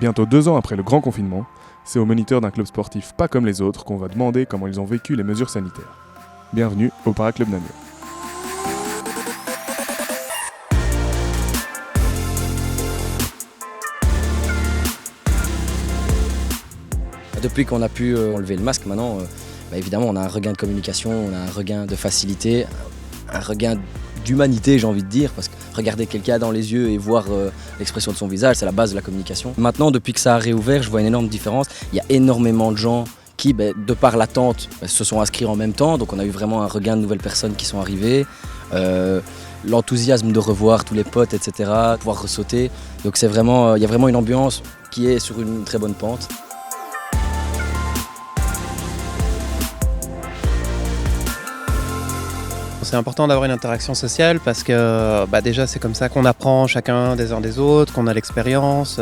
Bientôt 2 ans après le grand confinement, c'est aux moniteurs d'un club sportif pas comme les autres qu'on va demander comment ils ont vécu les mesures sanitaires. Bienvenue au Paraclub Namur. Depuis qu'on a pu enlever le masque, maintenant, évidemment, on a un regain de communication, on a un regain de facilité, un regain d'humanité, j'ai envie de dire, parce que regarder quelqu'un dans les yeux et voir l'expression de son visage, c'est la base de la communication. Maintenant, depuis que ça a réouvert, je vois une énorme différence. Il y a énormément de gens qui, de par l'attente, se sont inscrits en même temps, donc on a eu vraiment un regain de nouvelles personnes qui sont arrivées. L'enthousiasme de revoir tous les potes, etc., pouvoir ressauter. Donc il y a vraiment une ambiance qui est sur une très bonne pente. C'est important d'avoir une interaction sociale parce que déjà c'est comme ça qu'on apprend chacun des uns des autres, qu'on a l'expérience,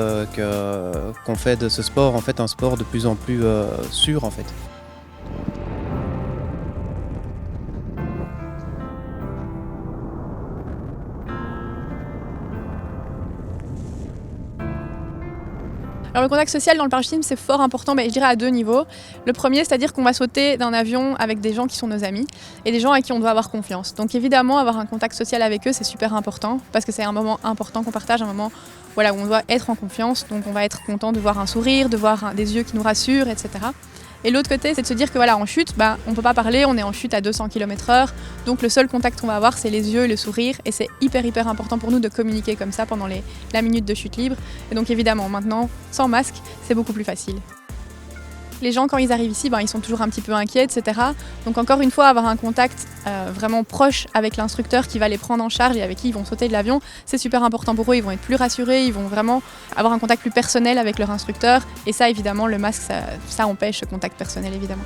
qu'on fait de ce sport en fait un sport de plus en plus sûr en fait. Alors le contact social dans le parachutisme c'est fort important, je dirais à 2 niveaux. Le premier, c'est-à-dire qu'on va sauter d'un avion avec des gens qui sont nos amis et des gens à qui on doit avoir confiance. Donc évidemment avoir un contact social avec eux c'est super important parce que c'est un moment important qu'on partage, un moment où on doit être en confiance, donc on va être content de voir un sourire, de voir des yeux qui nous rassurent, etc. Et l'autre côté, c'est de se dire que en chute, on ne peut pas parler, on est en chute à 200 km/h, donc le seul contact qu'on va avoir, c'est les yeux et le sourire, et c'est hyper important pour nous de communiquer comme ça pendant la minute de chute libre. Et donc évidemment, maintenant, sans masque, c'est beaucoup plus facile. Les gens, quand ils arrivent ici, ils sont toujours un petit peu inquiets, etc. Donc encore une fois, avoir un contact vraiment proche avec l'instructeur qui va les prendre en charge et avec qui ils vont sauter de l'avion, c'est super important pour eux, ils vont être plus rassurés, ils vont vraiment avoir un contact plus personnel avec leur instructeur. Et ça, évidemment, le masque, ça empêche ce contact personnel, évidemment.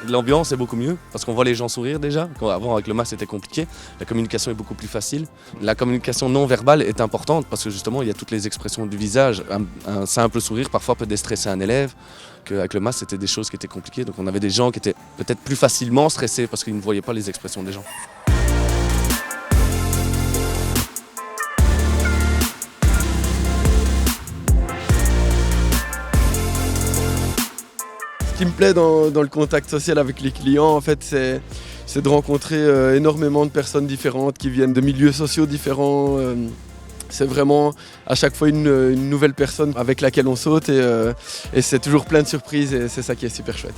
L'ambiance est beaucoup mieux parce qu'on voit les gens sourire déjà. Avant avec le masque c'était compliqué, la communication est beaucoup plus facile. La communication non verbale est importante parce que justement il y a toutes les expressions du visage. Un simple sourire parfois peut déstresser un élève, qu'avec le masque c'était des choses qui étaient compliquées. Donc on avait des gens qui étaient peut-être plus facilement stressés parce qu'ils ne voyaient pas les expressions des gens. Ce qui me plaît dans le contact social avec les clients, en fait, c'est de rencontrer énormément de personnes différentes qui viennent de milieux sociaux différents. C'est vraiment à chaque fois une nouvelle personne avec laquelle on saute et c'est toujours plein de surprises et c'est ça qui est super chouette.